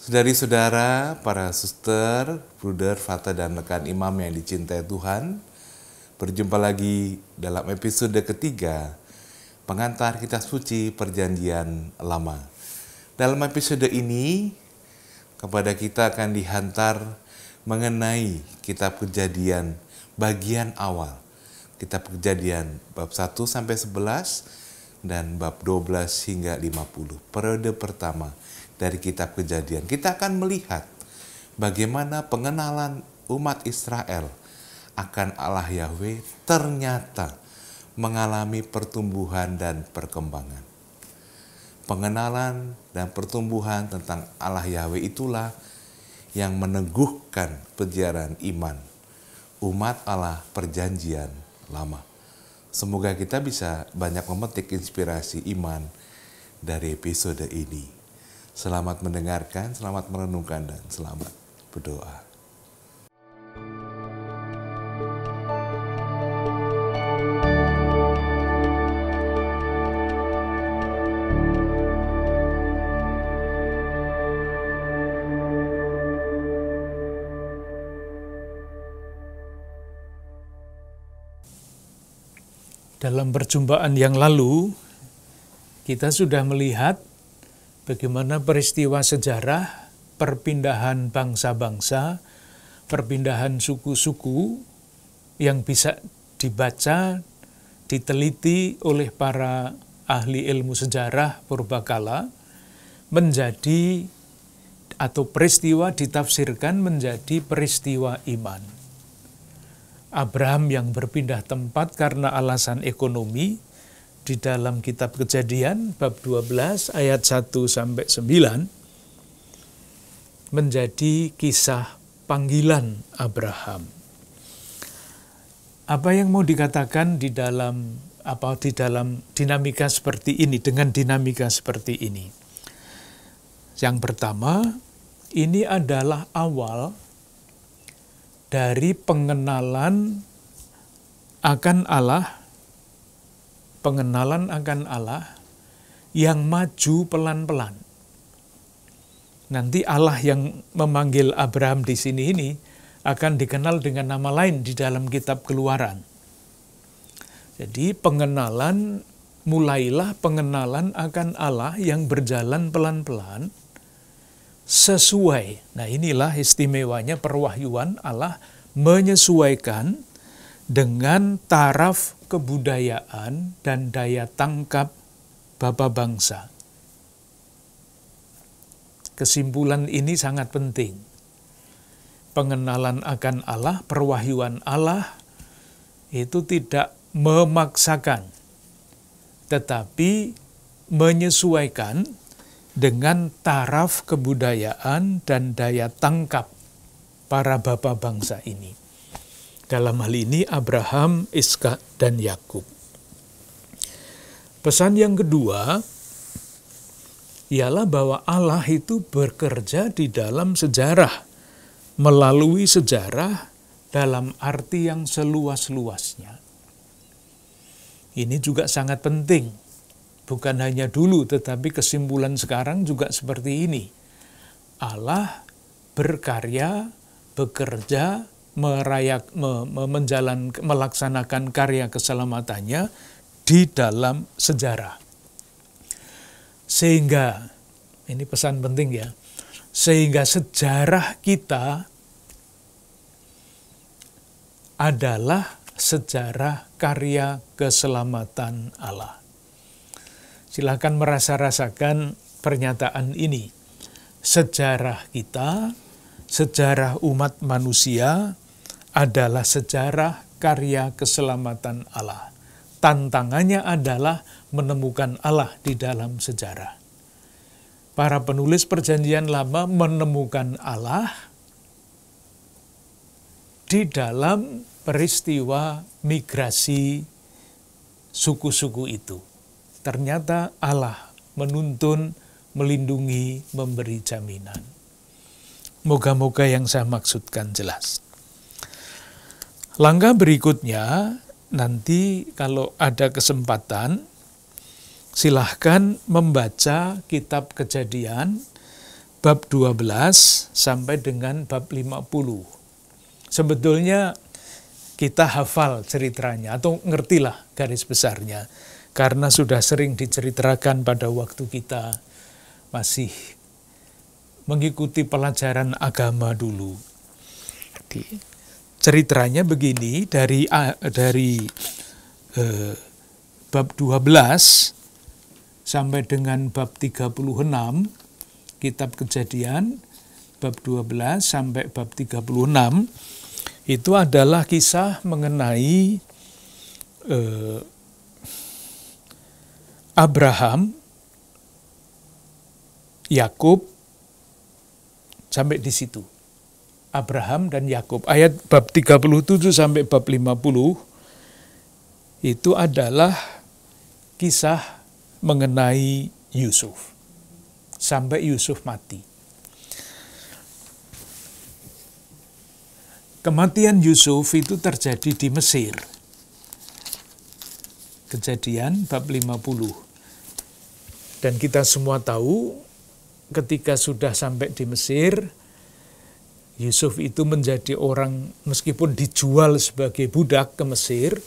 Saudari-saudara, para suster, bruder, fata, dan rekan imam yang dicintai Tuhan, berjumpa lagi dalam episode ketiga, pengantar kitab suci Perjanjian Lama. Dalam episode ini, kepada kita akan dihantar mengenai kitab Kejadian bagian awal. Kitab Kejadian bab 1-11 dan bab 12 hingga 50. Periode pertama dari kitab Kejadian. Kita akan melihat bagaimana pengenalan umat Israel akan Allah Yahweh ternyata mengalami pertumbuhan dan perkembangan. Pengenalan dan pertumbuhan tentang Allah Yahweh itulah yang meneguhkan perjalanan iman umat Allah Perjanjian Lama. Semoga kita bisa banyak memetik inspirasi iman dari episode ini. Selamat mendengarkan, selamat merenungkan, dan selamat berdoa. Dalam perjumpaan yang lalu, kita sudah melihat bagaimana peristiwa sejarah perpindahan bangsa-bangsa, perpindahan suku-suku yang bisa dibaca, diteliti oleh para ahli ilmu sejarah purbakala menjadi atau peristiwa ditafsirkan menjadi peristiwa iman. Abraham yang berpindah tempat karena alasan ekonomi di dalam kitab Kejadian bab 12 ayat 1-9 menjadi kisah panggilan Abraham. Apa yang mau dikatakan di dalam dinamika seperti ini, dengan dinamika seperti ini? Yang pertama, ini adalah awal dari pengenalan akan Allah yang maju pelan-pelan. Nanti Allah yang memanggil Abraham di sini ini akan dikenal dengan nama lain di dalam kitab Keluaran. Jadi mulailah pengenalan akan Allah yang berjalan pelan-pelan sesuai. Nah, inilah istimewanya perwahyuan Allah menyesuaikan dengan taraf kebudayaan dan daya tangkap bapa bangsa. Kesimpulan ini sangat penting. Pengenalan akan Allah, perwahyuan Allah itu tidak memaksakan, tetapi menyesuaikan dengan taraf kebudayaan dan daya tangkap para bapa bangsa ini. Dalam hal ini Abraham, Ishak, dan Yakub. Pesan yang kedua ialah bahwa Allah itu bekerja di dalam sejarah, melalui sejarah dalam arti yang seluas-luasnya. Ini juga sangat penting. Bukan hanya dulu, tetapi kesimpulan sekarang juga seperti ini. Allah berkarya, bekerja, melaksanakan karya keselamatannya di dalam sejarah. Sehingga, ini pesan penting ya, sehingga sejarah kita adalah sejarah karya keselamatan Allah. Silakan rasakan pernyataan ini. Sejarah kita, sejarah umat manusia adalah sejarah karya keselamatan Allah. Tantangannya adalah menemukan Allah di dalam sejarah. Para penulis Perjanjian Lama menemukan Allah di dalam peristiwa migrasi suku-suku itu. Ternyata Allah menuntun, melindungi, memberi jaminan. Moga-moga yang saya maksudkan jelas. Langkah berikutnya, nanti kalau ada kesempatan, silahkan membaca kitab Kejadian bab 12 sampai dengan bab 50. Sebetulnya kita hafal ceritanya atau ngertilah garis besarnya karena sudah sering diceritakan pada waktu kita masih mengikuti pelajaran agama dulu. Ceritanya begini dari bab 12 sampai dengan bab 36 kitab Kejadian, bab 12 sampai bab 36 itu adalah kisah mengenai Abraham, Yakub, sampai di situ. Abraham dan Yakub. Ayat bab 37 sampai bab 50 itu adalah kisah mengenai Yusuf. Sampai Yusuf mati. Kematian Yusuf itu terjadi di Mesir. Kejadian bab 50. Dan kita semua tahu ketika sudah sampai di Mesir, Yusuf itu menjadi orang meskipun dijual sebagai budak ke Mesir,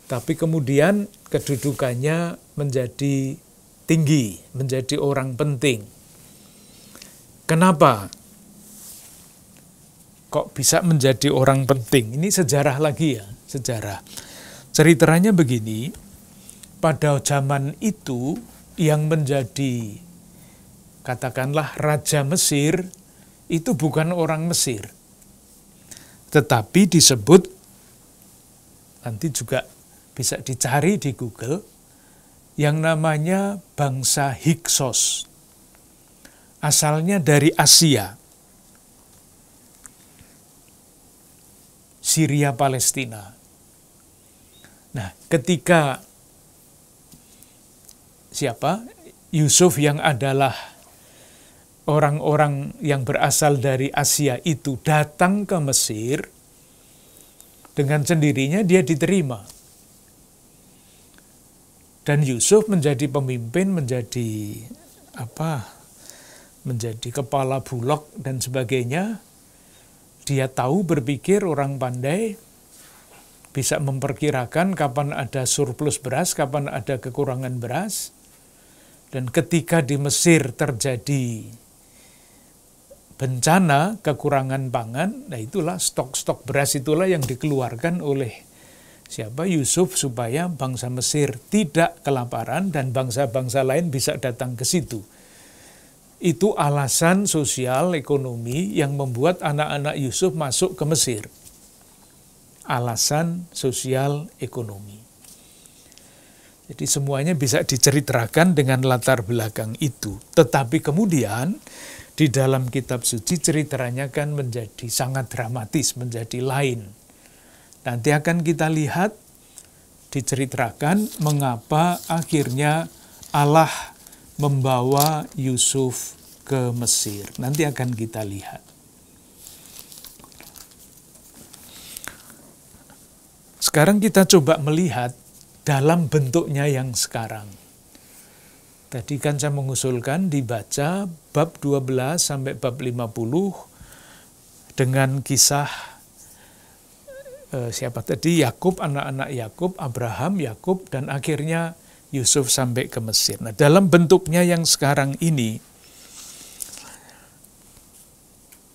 tapi kemudian kedudukannya menjadi tinggi, menjadi orang penting. Kenapa? Kok bisa menjadi orang penting? Ini sejarah lagi ya, sejarah. Ceritanya begini, pada zaman itu yang menjadi katakanlah Raja Mesir itu bukan orang Mesir. Tetapi disebut, nanti juga bisa dicari di Google, yang namanya bangsa Hyksos. Asalnya dari Asia. Syria Palestina. Nah, ketika Yusuf yang adalah orang-orang yang berasal dari Asia itu datang ke Mesir, dengan sendirinya dia diterima. Dan Yusuf menjadi pemimpin, menjadi kepala bulog dan sebagainya. Dia tahu berpikir orang pandai, bisa memperkirakan kapan ada surplus beras, kapan ada kekurangan beras. Dan ketika di Mesir terjadi bencana, kekurangan pangan, nah itulah stok-stok beras itulah yang dikeluarkan oleh Yusuf supaya bangsa Mesir tidak kelaparan dan bangsa-bangsa lain bisa datang ke situ. Itu alasan sosial ekonomi yang membuat anak-anak Yusuf masuk ke Mesir. Alasan sosial ekonomi. Jadi semuanya bisa diceritakan dengan latar belakang itu. Tetapi kemudian di dalam kitab suci ceritanya kan menjadi sangat dramatis, menjadi lain. Nanti akan kita lihat diceritakan mengapa akhirnya Allah membawa Yusuf ke Mesir. Nanti akan kita lihat. Sekarang kita coba melihat dalam bentuknya yang sekarang. Tadi kan saya mengusulkan dibaca bab 12 sampai bab 50 dengan kisah Yakub, anak-anak Yakub, Abraham, Yakub, dan akhirnya Yusuf sampai ke Mesir. Nah, dalam bentuknya yang sekarang ini,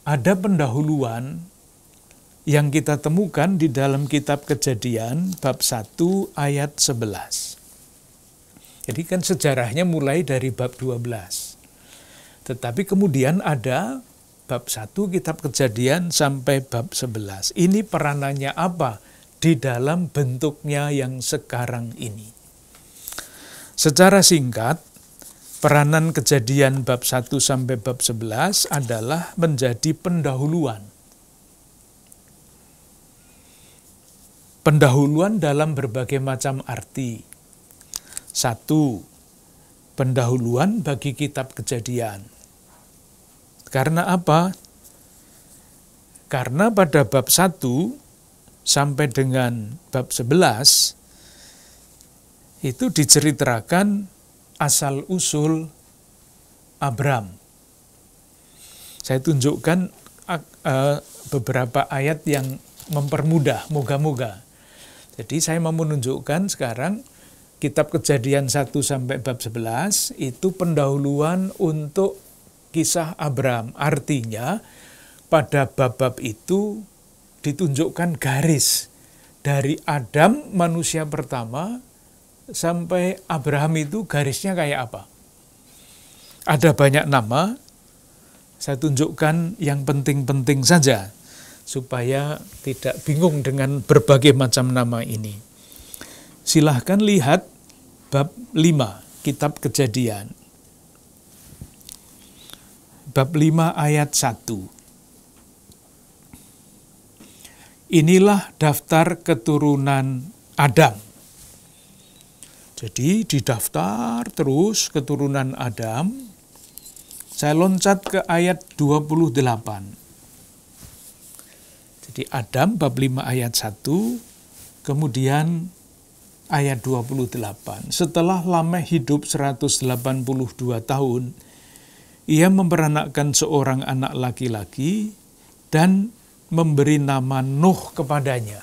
ada pendahuluan yang kita temukan di dalam kitab Kejadian, bab 1 ayat 11. Jadi kan sejarahnya mulai dari bab 12. Tetapi kemudian ada bab 1 kitab Kejadian sampai bab 11. Ini peranannya apa di dalam bentuknya yang sekarang ini? Secara singkat, peranan Kejadian bab 1 sampai bab 11 adalah menjadi pendahuluan. Pendahuluan dalam berbagai macam arti. 1. Pendahuluan bagi kitab Kejadian. Karena apa? Karena pada bab 1 sampai dengan bab 11 itu diceritakan asal-usul Abram. Saya tunjukkan beberapa ayat yang mempermudah, moga-moga. Jadi saya mau menunjukkan sekarang kitab Kejadian 1 sampai bab 11 itu pendahuluan untuk kisah Abraham. Artinya pada bab-bab itu ditunjukkan garis dari Adam manusia pertama sampai Abraham itu garisnya kayak apa. Ada banyak nama, saya tunjukkan yang penting-penting saja, supaya tidak bingung dengan berbagai macam nama ini. Silahkan lihat bab 5, Kitab Kejadian. Bab 5 ayat 1. Inilah daftar keturunan Adam. Jadi didaftar terus keturunan Adam. Saya loncat ke ayat 28. Jadi Adam bab 5 ayat 1, kemudian ayat 28. Setelah Lameh hidup 182 tahun, ia memperanakkan seorang anak laki-laki dan memberi nama Nuh kepadanya.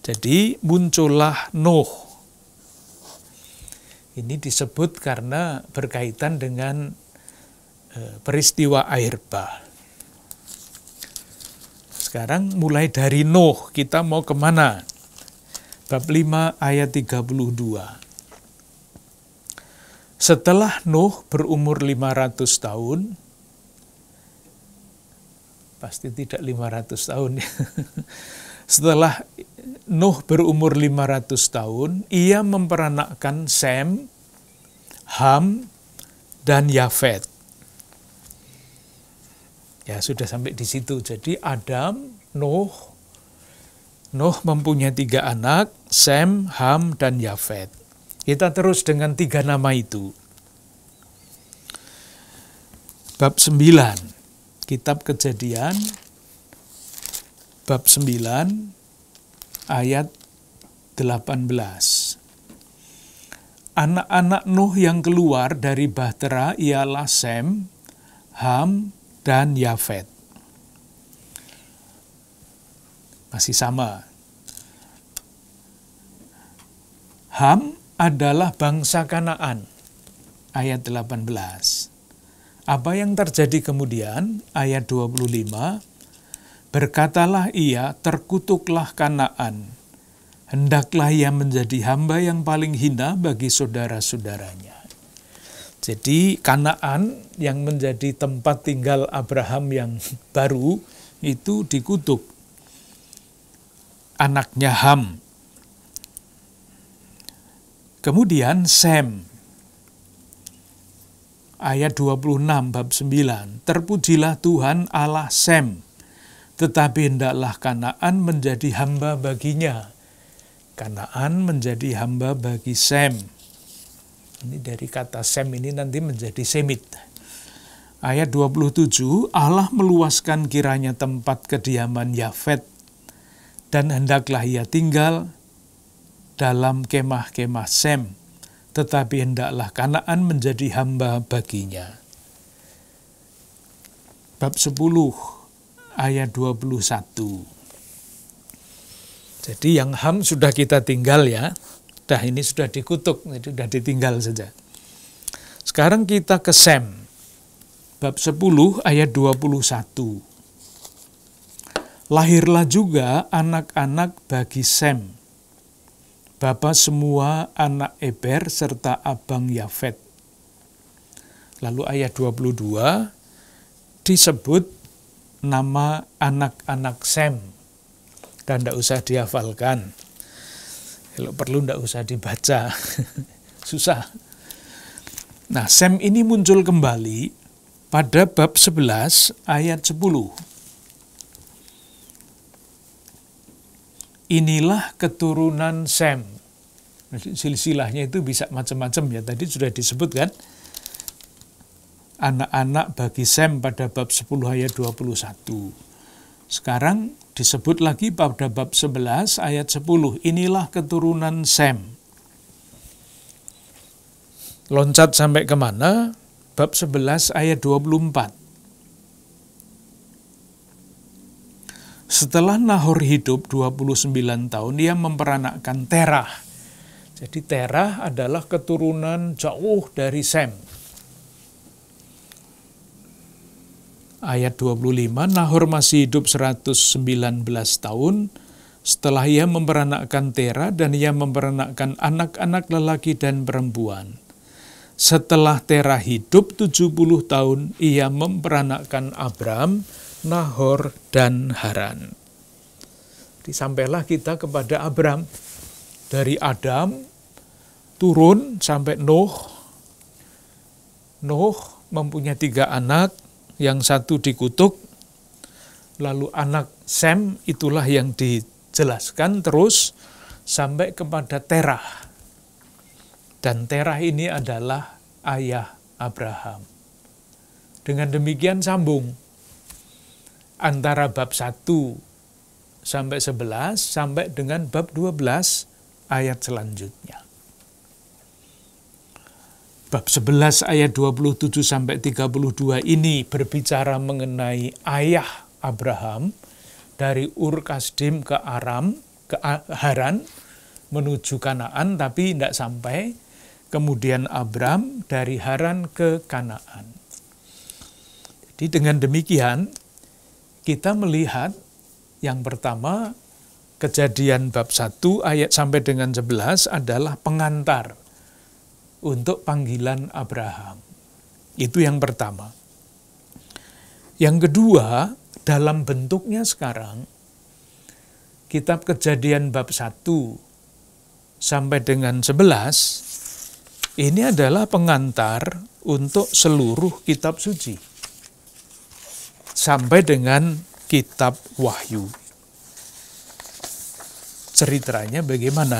Jadi muncullah Nuh. Ini disebut karena berkaitan dengan peristiwa air bah. Sekarang mulai dari Nuh, kita mau kemana? Bab 5 ayat 32. Setelah Nuh berumur 500 tahun, pasti tidak 500 tahun ya. Setelah Nuh berumur 500 tahun, ia memperanakkan Sem, Ham, dan Yafet. Ya sudah sampai di situ. Jadi Adam, Nuh mempunyai 3 anak, Sem, Ham, dan Yafet. Kita terus dengan 3 nama itu. Bab 9, Kitab Kejadian, bab 9, ayat 18. Anak-anak Nuh yang keluar dari bahtera ialah Sem, Ham, dan Yafet. Masih sama. Ham adalah bangsa Kanaan. Ayat 18. Apa yang terjadi kemudian? Ayat 25. Berkatalah ia, terkutuklah Kanaan. Hendaklah ia menjadi hamba yang paling hina bagi saudara-saudaranya. Jadi Kanaan yang menjadi tempat tinggal Abraham yang baru itu dikutuk. Anaknya Ham. Kemudian Sem. Ayat 26 bab 9. Terpujilah Tuhan Allah Sem, tetapi hendaklah Kanaan menjadi hamba baginya. Kanaan menjadi hamba bagi Sem. Ini dari kata Sem ini nanti menjadi Semit. Ayat 27, Allah meluaskan kiranya tempat kediaman Yafet, dan hendaklah ia tinggal dalam kemah-kemah Sem, tetapi hendaklah Kanaan menjadi hamba baginya. Bab 10, ayat 21. Jadi yang Ham sudah kita tinggal ya. Dah ini sudah dikutuk, jadi sudah ditinggal saja. Sekarang kita ke Sem. Bab 10 ayat 21. Lahirlah juga anak-anak bagi Sem, bapa semua anak Eber serta abang Yafet. Lalu ayat 22 disebut nama anak-anak Sem. Dan tidak usah dihafalkan. Kalau perlu tidak usah dibaca, susah. Nah, Sem ini muncul kembali pada bab 11 ayat 10. Inilah keturunan Sem. Silsilahnya itu bisa macam-macam ya, tadi sudah disebutkan. Anak-anak bagi Sem pada bab 10 ayat 21. Sekarang disebut lagi pada bab 11 ayat 10. Inilah keturunan Sem. Loncat sampai kemana? Bab 11 ayat 24. Setelah Nahor hidup 29 tahun, ia memperanakkan Terah. Jadi Terah adalah keturunan jauh dari Sem. Ayat 25, Nahor masih hidup 119 tahun, setelah ia memperanakkan Terah, dan ia memperanakkan anak-anak lelaki dan perempuan. Setelah Terah hidup 70 tahun, ia memperanakkan Abram, Nahor, dan Haran. Jadi sampailah kita kepada Abram. Dari Adam turun sampai Nuh. Nuh mempunyai 3 anak, yang satu dikutuk. Lalu anak Sem itulah yang dijelaskan terus sampai kepada Terah. Dan Terah ini adalah ayah Abraham. Dengan demikian sambung antara bab 1 sampai 11 sampai dengan bab 12 ayat selanjutnya. Bab 11 ayat 27 sampai 32 ini berbicara mengenai ayah Abraham dari Ur Kasdim ke Haran menuju Kanaan, tapi tidak sampai. Kemudian Abram dari Haran ke Kanaan. Jadi dengan demikian kita melihat yang pertama, Kejadian bab 1 ayat sampai dengan 11 adalah pengantar untuk panggilan Abraham. Itu yang pertama. Yang kedua, dalam bentuknya sekarang, kitab Kejadian bab 1 sampai dengan 11, ini adalah pengantar untuk seluruh kitab suci. Sampai dengan kitab Wahyu. Ceritanya bagaimana?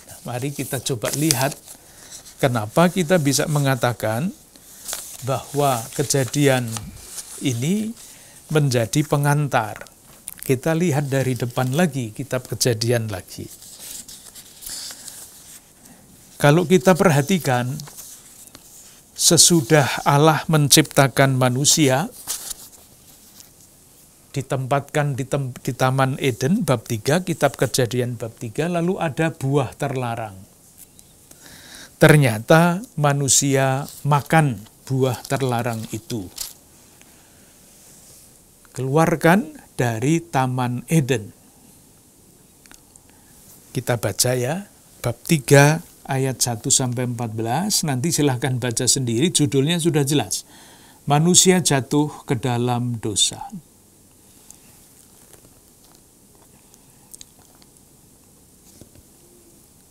Nah, mari kita coba lihat kenapa kita bisa mengatakan bahwa Kejadian ini menjadi pengantar. Kita lihat dari depan lagi, kitab Kejadian lagi. Kalau kita perhatikan, sesudah Allah menciptakan manusia, ditempatkan di Taman Eden, bab 3, kitab Kejadian bab 3, lalu ada buah terlarang. Ternyata manusia makan buah terlarang itu. Keluarkan dari Taman Eden. Kita baca ya, bab 3 ayat 1 sampai 14, nanti silahkan baca sendiri, judulnya sudah jelas. Manusia jatuh ke dalam dosa.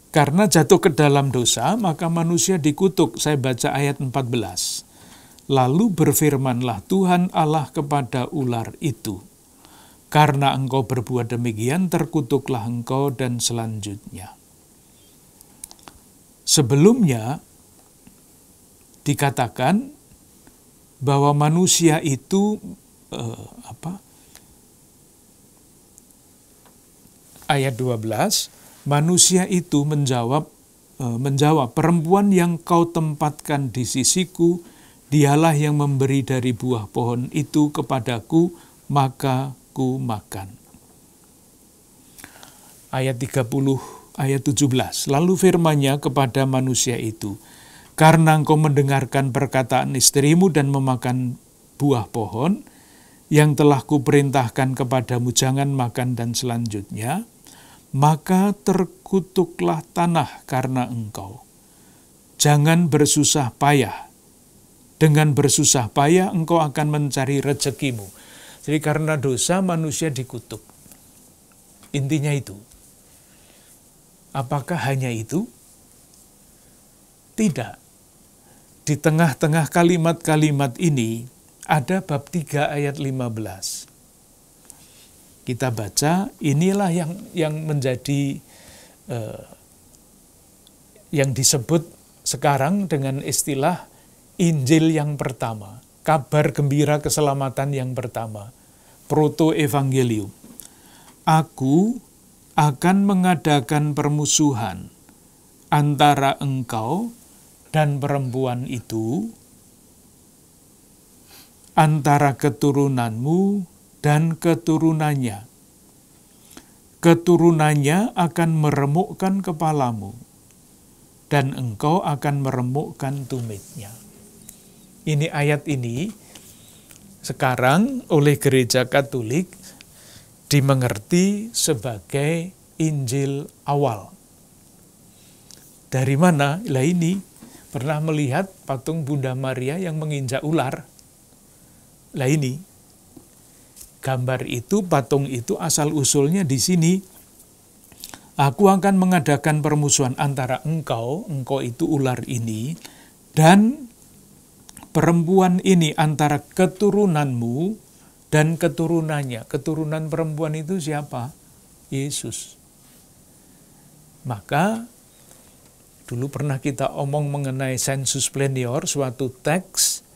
Karena jatuh ke dalam dosa, maka manusia dikutuk. Saya baca ayat 14. Lalu berfirmanlah Tuhan Allah kepada ular itu, karena engkau berbuat demikian, terkutuklah engkau dan selanjutnya. Sebelumnya dikatakan bahwa manusia itu ayat 12, manusia itu menjawab, perempuan yang kau tempatkan di sisiku, dialah yang memberi dari buah pohon itu kepadaku, maka ku makan. Ayat 30, ayat 17, lalu firman-Nya kepada manusia itu, karena engkau mendengarkan perkataan istrimu dan memakan buah pohon, yang telah kuperintahkan kepadamu jangan makan dan selanjutnya, maka terkutuklah tanah karena engkau. Jangan bersusah payah. Dengan bersusah payah engkau akan mencari rezekimu. Jadi karena dosa manusia dikutuk. Intinya itu. Apakah hanya itu? Tidak. Di tengah-tengah kalimat-kalimat ini ada bab 3 ayat 15. Kita baca, inilah yang menjadi yang disebut sekarang dengan istilah Injil yang pertama, kabar gembira keselamatan yang pertama, proto-evangelium. Aku akan mengadakan permusuhan antara engkau dan perempuan itu, antara keturunanmu dan keturunannya. Keturunannya akan meremukkan kepalamu, dan engkau akan meremukkan tumitnya. Ini ayat ini sekarang oleh Gereja Katolik dimengerti sebagai Injil awal. Dari mana? Lah ini, pernah melihat patung Bunda Maria yang menginjak ular? Lah ini, gambar itu, patung itu asal-usulnya di sini. Aku akan mengadakan permusuhan antara engkau itu ular ini, dan perempuan ini, antara keturunanmu dan keturunannya. Keturunan perempuan itu siapa? Yesus. Maka dulu pernah kita omong mengenai sensus plenior, suatu teks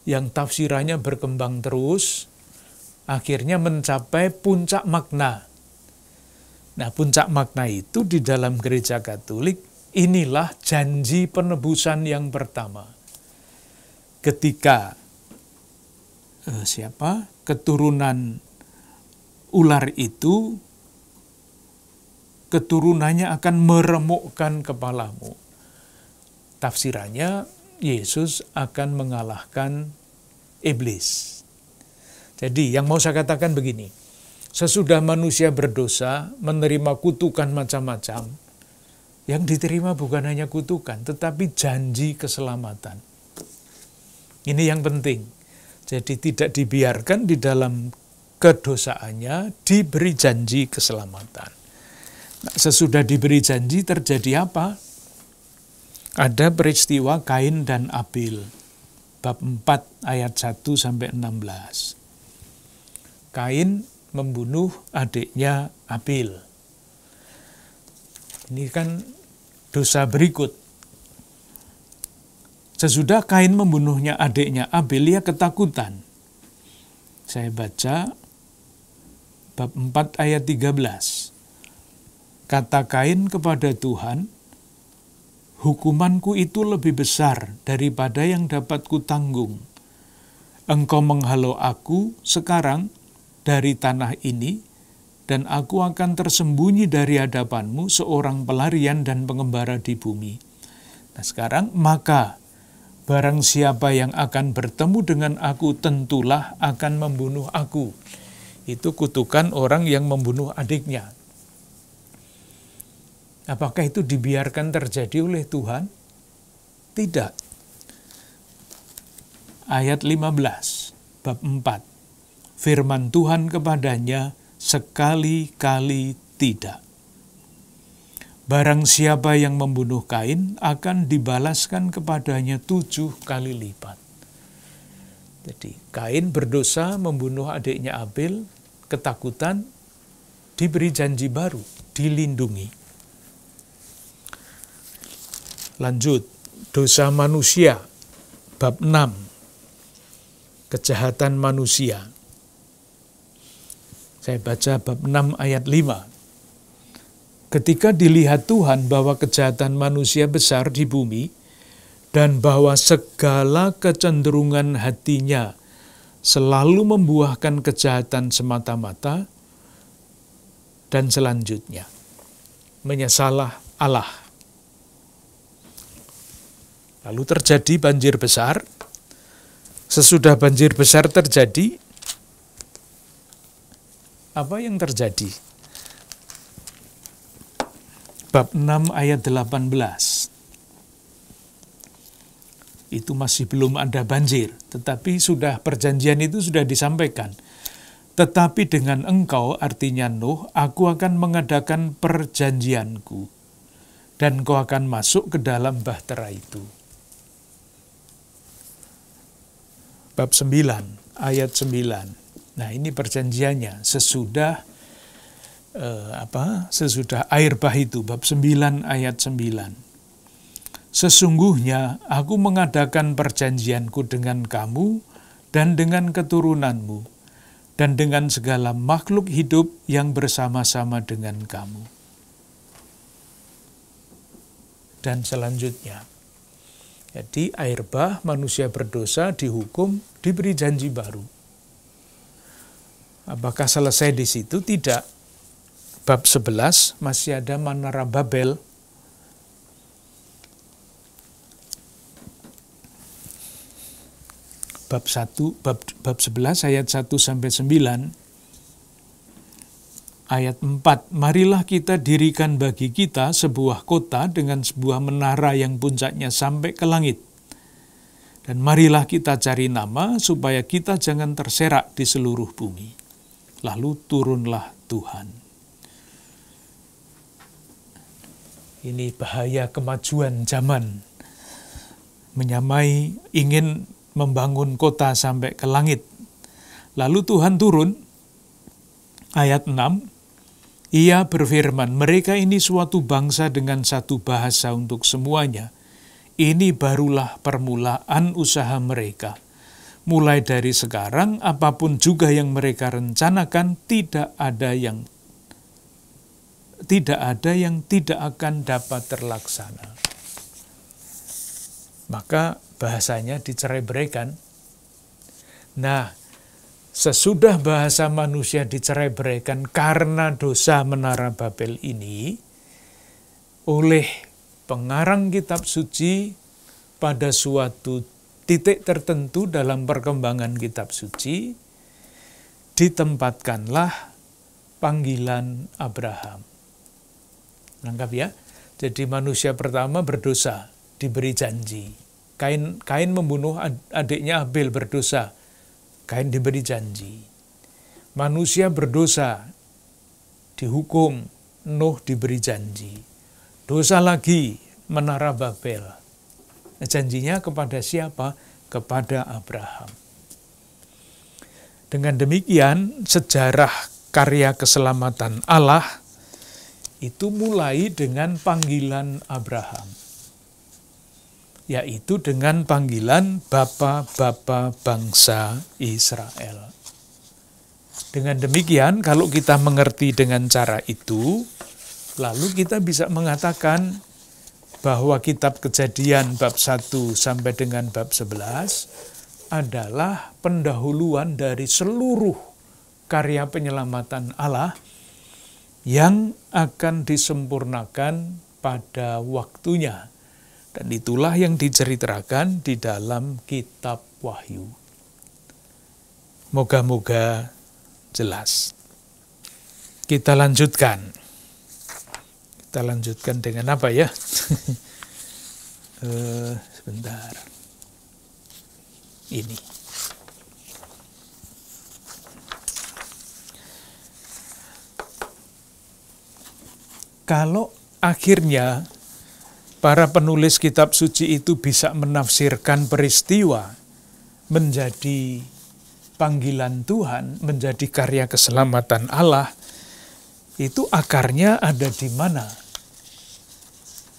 yang tafsirannya berkembang terus, akhirnya mencapai puncak makna. Nah, puncak makna itu di dalam Gereja Katolik, inilah janji penebusan yang pertama. Ketika keturunan ular itu, keturunannya akan meremukkan kepalamu. Tafsirannya, Yesus akan mengalahkan iblis. Jadi yang mau saya katakan begini, sesudah manusia berdosa, menerima kutukan macam-macam, yang diterima bukan hanya kutukan, tetapi janji keselamatan. Ini yang penting. Jadi tidak dibiarkan di dalam kedosaannya, diberi janji keselamatan. Nah, sesudah diberi janji terjadi apa? Ada peristiwa Kain dan Abel. Bab 4 ayat 1-16. Kain membunuh adiknya Abel. Ini kan dosa berikut. Sesudah Kain membunuhnya adiknya Abel, ia ketakutan. Saya baca bab 4 ayat 13. Kata Kain kepada Tuhan, hukumanku itu lebih besar daripada yang dapat kutanggung. Engkau menghalau aku sekarang dari tanah ini, dan aku akan tersembunyi dari hadapanmu seorang pelarian dan pengembara di bumi. Nah sekarang, maka barang siapa yang akan bertemu dengan aku tentulah akan membunuh aku. Itu kutukan orang yang membunuh adiknya. Apakah itu dibiarkan terjadi oleh Tuhan? Tidak. Ayat 15, bab 4. Firman Tuhan kepadanya, sekali-kali tidak. Barang siapa yang membunuh Kain akan dibalaskan kepadanya 7 kali lipat. Jadi Kain berdosa membunuh adiknya Abel, ketakutan, diberi janji baru, dilindungi. Lanjut, dosa manusia, bab 6, kejahatan manusia. Saya baca bab 6 ayat 5. Ketika dilihat Tuhan bahwa kejahatan manusia besar di bumi, dan bahwa segala kecenderungan hatinya selalu membuahkan kejahatan semata-mata, dan selanjutnya, menyesalah Allah. Lalu terjadi banjir besar. Sesudah banjir besar terjadi, apa yang terjadi? Bab 6 ayat 18. Itu masih belum ada banjir, tetapi sudah perjanjian itu sudah disampaikan. Tetapi dengan engkau, artinya Nuh, aku akan mengadakan perjanjianku, dan kau akan masuk ke dalam bahtera itu. Bab 9, ayat 9. Nah ini perjanjiannya, sesudah air bah itu, bab 9 ayat 9. Sesungguhnya aku mengadakan perjanjianku dengan kamu dan dengan keturunanmu, dan dengan segala makhluk hidup yang bersama-sama dengan kamu. Dan selanjutnya, jadi air bah, manusia berdosa, dihukum, diberi janji baru. Apakah selesai di situ? Tidak. Bab 11 masih ada Menara Babel. Bab 11 ayat 1 sampai 9. Ayat 4, marilah kita dirikan bagi kita sebuah kota dengan sebuah menara yang puncaknya sampai ke langit. Dan marilah kita cari nama supaya kita jangan terserak di seluruh bumi. Lalu turunlah Tuhan. Ini bahaya kemajuan zaman. Menyamai ingin membangun kota sampai ke langit. Lalu Tuhan turun, ayat 6, Ia berfirman, mereka ini suatu bangsa dengan satu bahasa untuk semuanya. Ini barulah permulaan usaha mereka. Mulai dari sekarang, apapun juga yang mereka rencanakan, tidak ada yang tidak akan dapat terlaksana. Maka bahasanya dicerai-beraikan. Nah, sesudah bahasa manusia dicerai-beraikan karena dosa Menara Babel ini, oleh pengarang kitab suci pada suatu titik tertentu dalam perkembangan kitab suci, ditempatkanlah panggilan Abraham. Nangkap ya? Jadi manusia pertama berdosa, diberi janji. Kain membunuh adiknya Abel, berdosa. Kain diberi janji. Manusia berdosa, dihukum. Nuh diberi janji. Dosa lagi, Menara Babel. Janjinya kepada siapa? Kepada Abraham. Dengan demikian, sejarah karya keselamatan Allah itu mulai dengan panggilan Abraham, yaitu dengan panggilan Bapa-Bapa bangsa Israel. Dengan demikian, kalau kita mengerti dengan cara itu, lalu kita bisa mengatakan bahwa kitab Kejadian bab 1 sampai dengan bab 11 adalah pendahuluan dari seluruh karya penyelamatan Allah yang akan disempurnakan pada waktunya. Dan itulah yang diceritakan di dalam kitab Wahyu. Moga-moga jelas. Kita lanjutkan. Kita lanjutkan dengan apa ya? Sebentar. Ini. Kalau akhirnya para penulis kitab suci itu bisa menafsirkan peristiwa menjadi panggilan Tuhan, menjadi karya keselamatan Allah, itu akarnya ada di mana?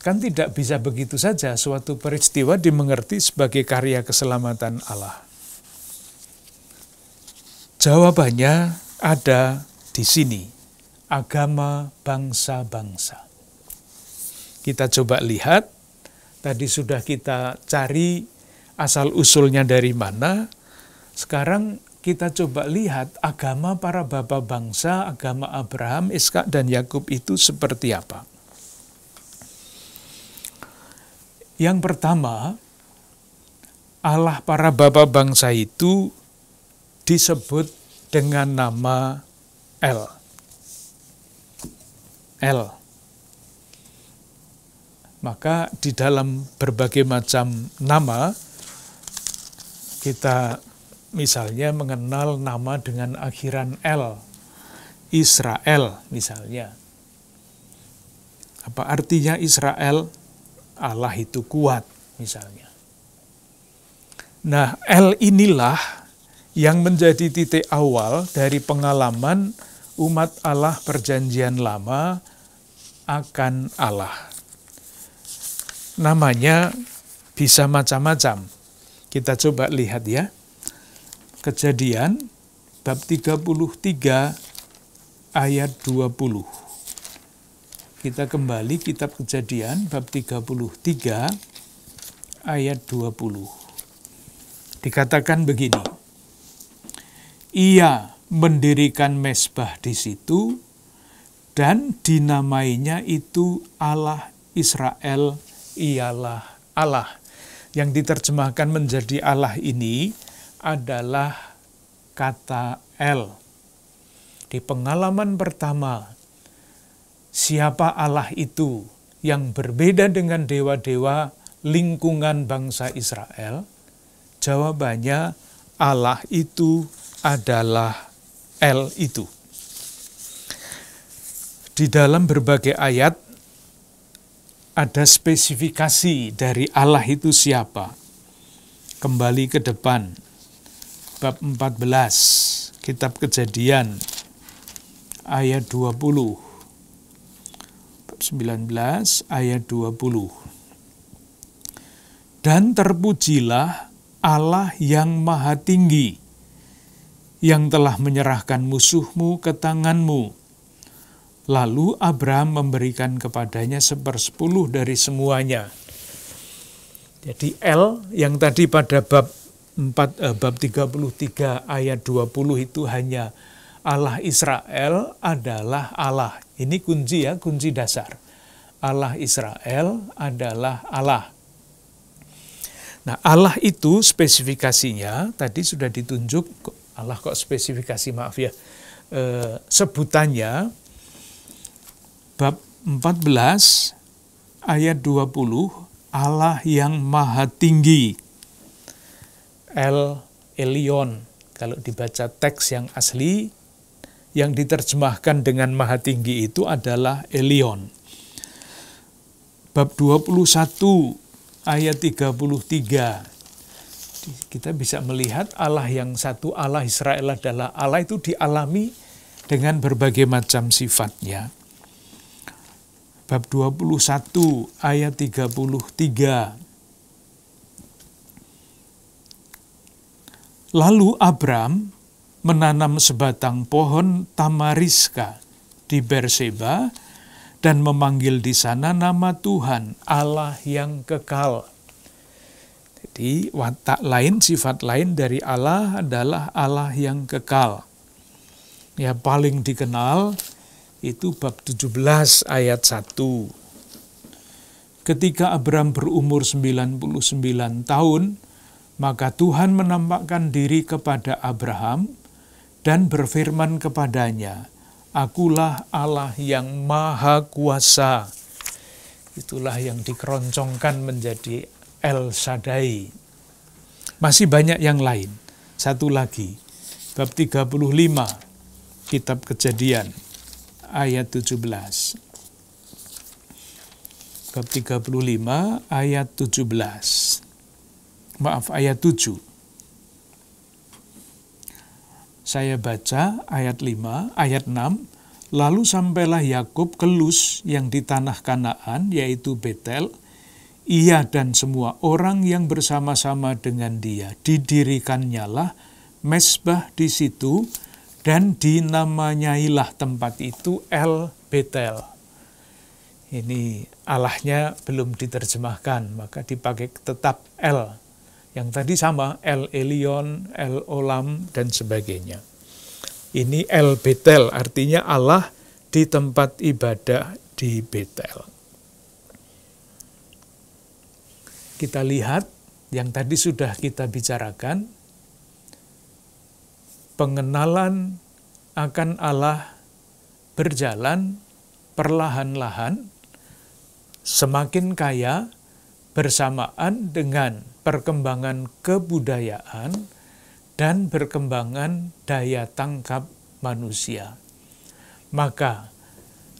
Kan tidak bisa begitu saja suatu peristiwa dimengerti sebagai karya keselamatan Allah. Jawabannya ada di sini, agama bangsa-bangsa. Kita coba lihat, tadi sudah kita cari asal-usulnya dari mana, sekarang kita coba lihat agama para bapa bangsa, agama Abraham, Ishak, dan Yakub itu seperti apa. Yang pertama, Allah para bapa bangsa itu disebut dengan nama El. Maka di dalam berbagai macam nama, kita misalnya mengenal nama dengan akhiran El, Israel misalnya. Apa artinya Israel? Allah itu kuat misalnya. Nah, El inilah yang menjadi titik awal dari pengalaman umat Allah perjanjian lama akan Allah. Namanya bisa macam-macam. Kita coba lihat ya. Kejadian bab 33 ayat 20. Kita kembali kitab Kejadian bab 33 ayat 20. Dikatakan begini. Ia mendirikan mezbah di situ, dan dinamainya itu Allah Israel ialah Allah. Yang diterjemahkan menjadi Allah ini adalah kata El. Di pengalaman pertama, siapa Allah itu yang berbeda dengan dewa-dewa lingkungan bangsa Israel? Jawabannya, Allah itu adalah El itu. Di dalam berbagai ayat ada spesifikasi dari Allah itu siapa. Kembali ke depan, bab 14, kitab Kejadian, ayat 20. Bab 19, ayat 20. Dan terpujilah Allah yang maha tinggi, yang telah menyerahkan musuhmu ke tanganmu. Lalu Abraham memberikan kepadanya 1/10 dari semuanya. Jadi El yang tadi pada bab 33 ayat 20 itu hanya Allah Israel adalah Allah. Ini kunci ya, kunci dasar. Allah Israel adalah Allah. Nah, Allah itu spesifikasinya tadi sudah ditunjuk. Allah kok spesifikasi, maaf ya. Sebutannya bab 14 ayat 20, Allah yang maha tinggi. El Elyon, kalau dibaca teks yang asli, yang diterjemahkan dengan maha tinggi itu adalah Elyon. Bab 21 ayat 33, kita bisa melihat Allah yang satu, Allah Israel adalah Allah, itu dialami dengan berbagai macam sifatnya. Bab 21 ayat 33. Lalu Abram menanam sebatang pohon tamariska di Berseba dan memanggil di sana nama Tuhan, Allah yang kekal. Jadi watak lain, sifat lain dari Allah adalah Allah yang kekal. Ya, paling dikenal itu bab 17 ayat 1. Ketika Abram berumur 99 tahun, maka Tuhan menampakkan diri kepada Abraham dan berfirman kepadanya, Akulah Allah yang maha kuasa. Itulah yang dikeroncongkan menjadi El Shaddai. Masih banyak yang lain. Satu lagi, bab 35, kitab Kejadian, ayat 17. Bab 35 ayat 17. Maaf, ayat 7. Saya baca ayat 5, ayat 6. Lalu sampailah Yakub ke Luz yang di tanah Kanaan, yaitu Betel. Ia dan semua orang yang bersama-sama dengan dia. Didirikannya lah mezbah di situ, dan dinamanyailah tempat itu El Betel. Ini Allahnya belum diterjemahkan, maka dipakai tetap El. Yang tadi sama, El Elyon, El Olam, dan sebagainya. Ini El Betel, artinya Allah di tempat ibadah di Betel. Kita lihat yang tadi sudah kita bicarakan, pengenalan akan Allah berjalan perlahan-lahan, semakin kaya bersamaan dengan perkembangan kebudayaan dan perkembangan daya tangkap manusia. Maka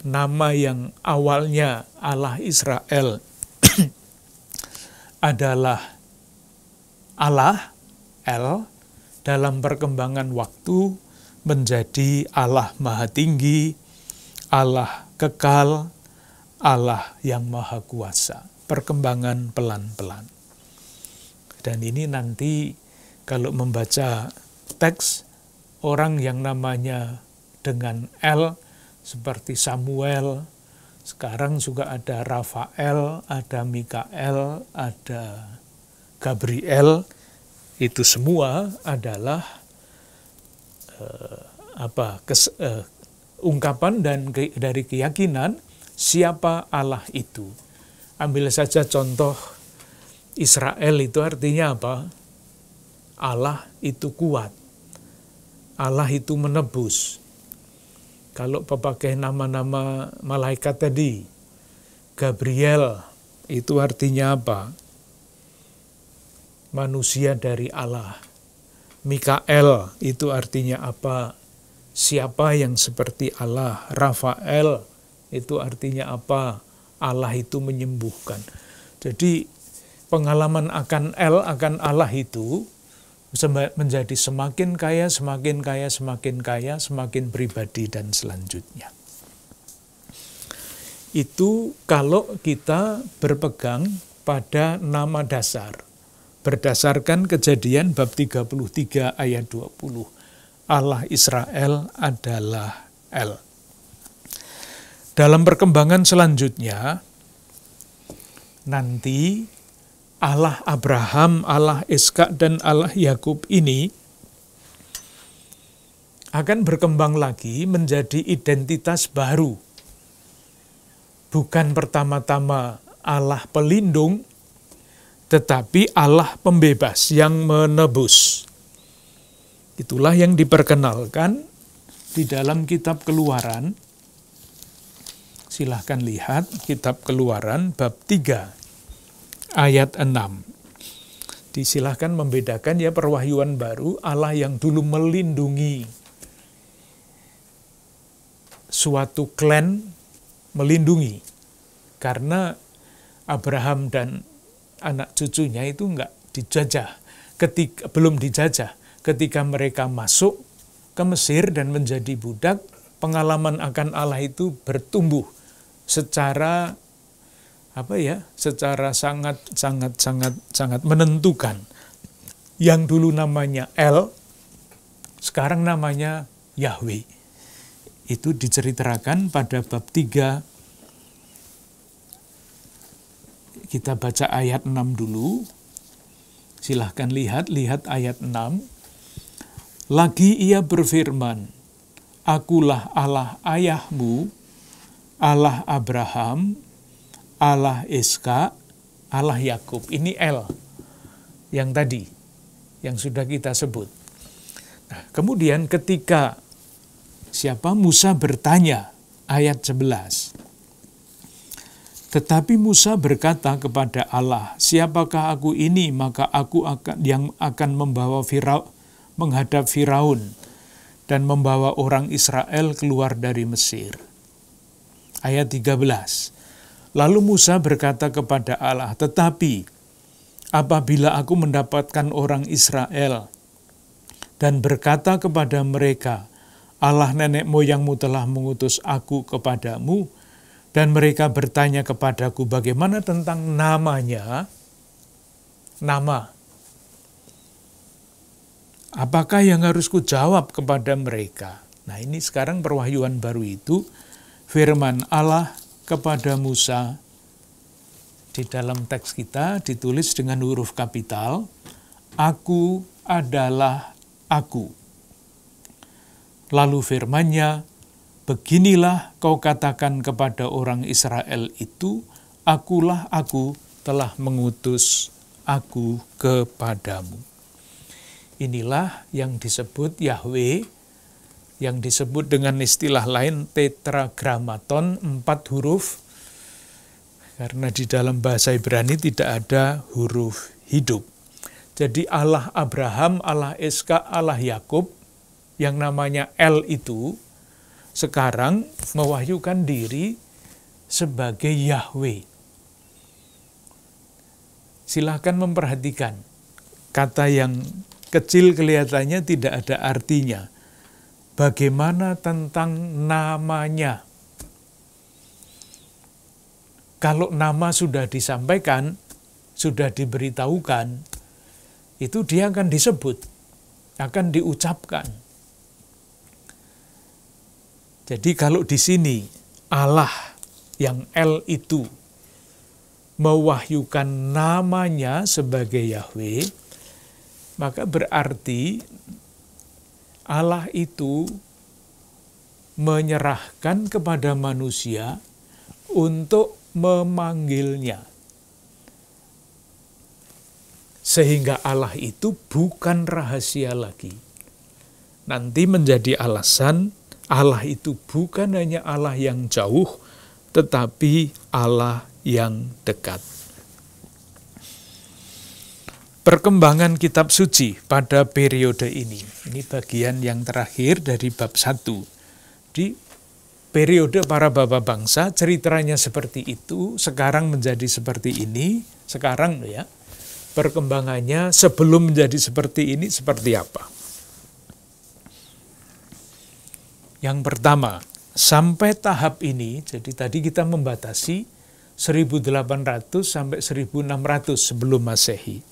nama yang awalnya Allah Israel adalah Allah, El, dalam perkembangan waktu menjadi Allah Maha Tinggi, Allah Kekal, Allah yang Maha Kuasa. Perkembangan pelan-pelan. Dan ini nanti kalau membaca teks, orang yang namanya dengan El, seperti Samuel, sekarang juga ada Rafael, ada Mikael, ada Gabriel, itu semua adalah ungkapan dan dari keyakinan siapa Allah itu. Ambil saja contoh Israel, itu artinya apa? Allah itu kuat. Allah itu menebus. Kalau pakai nama-nama malaikat tadi, Gabriel itu artinya apa? Manusia dari Allah. Mikael itu artinya apa? Siapa yang seperti Allah? Rafael itu artinya apa? Allah itu menyembuhkan. Jadi pengalaman akan Allah itu menjadi semakin kaya, semakin kaya, semakin kaya, semakin pribadi dan selanjutnya. Itu kalau kita berpegang pada nama dasar. Berdasarkan Kejadian bab 33 ayat 20. Allah Israel adalah El. Dalam perkembangan selanjutnya, nanti Allah Abraham, Allah Ishak, dan Allah Yakub ini akan berkembang lagi menjadi identitas baru. Bukan pertama-tama Allah pelindung, tetapi Allah pembebas yang menebus. Itulah yang diperkenalkan di dalam kitab Keluaran. Silahkan lihat kitab Keluaran bab 3 ayat 6. Disilahkan membedakan ya perwahyuan baru, Allah yang dulu melindungi suatu klan, melindungi. Karena Abraham dan anak cucunya itu enggak dijajah, belum dijajah. Ketika mereka masuk ke Mesir dan menjadi budak, pengalaman akan Allah itu bertumbuh secara secara sangat menentukan. Yang dulu namanya El, sekarang namanya Yahweh. Itu diceritakan pada bab 3. Kita baca ayat 6 dulu. Silahkan lihat ayat 6. Lagi ia berfirman, Akulah Allah ayahmu, Allah Abraham, Allah Ishak, Allah Yakub. Ini El yang tadi, yang sudah kita sebut. Nah, kemudian ketika Musa bertanya, ayat 11. Tetapi Musa berkata kepada Allah, siapakah aku ini, maka aku akan membawa menghadap Firaun dan membawa orang Israel keluar dari Mesir. Ayat 13. Lalu Musa berkata kepada Allah, tetapi apabila aku mendapatkan orang Israel dan berkata kepada mereka, Allah nenek moyangmu telah mengutus aku kepadamu, dan mereka bertanya kepadaku bagaimana tentang namanya, nama. Apakah yang harus kujawab kepada mereka? Nah, ini sekarang perwahyuan baru itu, firman Allah kepada Musa di dalam teks kita ditulis dengan huruf kapital, Aku adalah Aku. Lalu firman-Nya, beginilah kau katakan kepada orang Israel itu, Akulah Aku telah mengutus aku kepadamu. Inilah yang disebut Yahweh, yang disebut dengan istilah lain tetragrammaton, 4 huruf, karena di dalam bahasa Ibrani tidak ada huruf hidup. Jadi Allah Abraham, Allah Ishak, Allah Yakub, yang namanya El itu, sekarang mewahyukan diri sebagai Yahweh. Silahkan memperhatikan, kata yang kecil kelihatannya tidak ada artinya. Bagaimana tentang namanya? Kalau nama sudah disampaikan, sudah diberitahukan, itu dia akan disebut, akan diucapkan. Jadi kalau di sini Allah yang El itu mewahyukan namanya sebagai Yahweh, maka berarti Allah itu menyerahkan kepada manusia untuk memanggilnya. Sehingga Allah itu bukan rahasia lagi. Nanti menjadi alasan Allah itu bukan hanya Allah yang jauh, tetapi Allah yang dekat. Perkembangan kitab suci pada periode ini bagian yang terakhir dari bab 1. Di periode para bapa bangsa, ceritanya seperti itu, sekarang menjadi seperti ini, sekarang ya, perkembangannya sebelum menjadi seperti ini, seperti apa? Yang pertama, sampai tahap ini, jadi tadi kita membatasi 1800 sampai 1600 sebelum Masehi.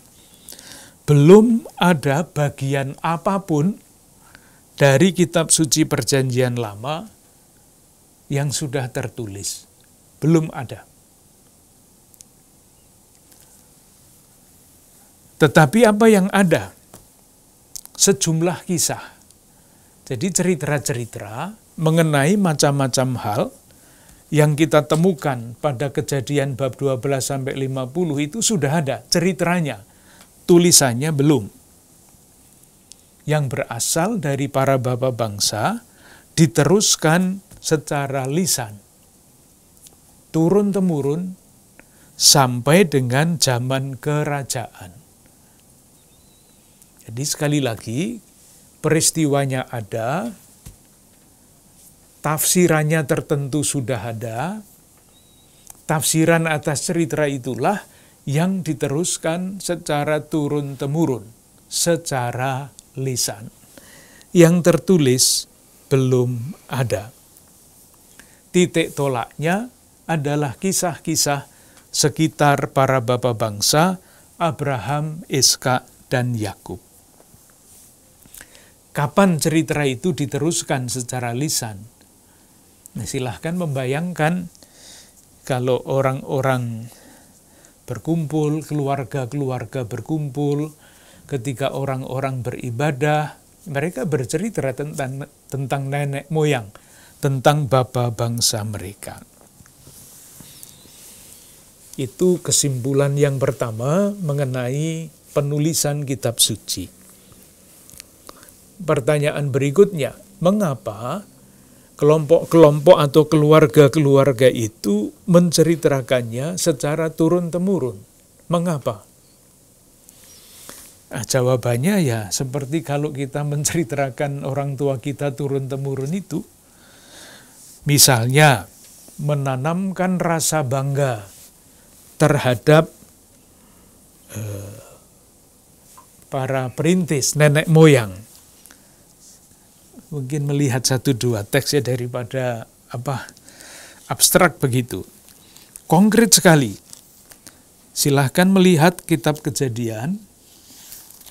Belum ada bagian apapun dari kitab suci Perjanjian Lama yang sudah tertulis. Belum ada. Tetapi apa yang ada? Sejumlah kisah. Jadi cerita-cerita mengenai macam-macam hal yang kita temukan pada Kejadian bab 12 sampai 50 itu sudah ada ceritanya. Tulisannya belum. Yang berasal dari para bapa bangsa diteruskan secara lisan. Turun-temurun sampai dengan zaman kerajaan. Jadi sekali lagi, peristiwanya ada, tafsirannya tertentu sudah ada, tafsiran atas cerita itulah yang diteruskan secara turun-temurun, secara lisan. Yang tertulis belum ada. Titik tolaknya adalah kisah-kisah sekitar para bapa bangsa, Abraham, Ishak, dan Yakub. Kapan cerita itu diteruskan secara lisan? Nah, silahkan membayangkan kalau orang-orang berkumpul, keluarga-keluarga berkumpul, ketika orang-orang beribadah, mereka bercerita tentang nenek moyang, tentang bapa bangsa mereka. Itu kesimpulan yang pertama mengenai penulisan kitab suci. Pertanyaan berikutnya, mengapa kelompok-kelompok atau keluarga-keluarga itu menceritakannya secara turun-temurun? Mengapa? Jawabannya ya seperti kalau kita menceritakan orang tua kita turun-temurun itu. Misalnya, menanamkan rasa bangga terhadap para perintis, nenek moyang. Mungkin melihat 1-2 teks ya daripada abstrak begitu. Konkret sekali. Silahkan melihat kitab Kejadian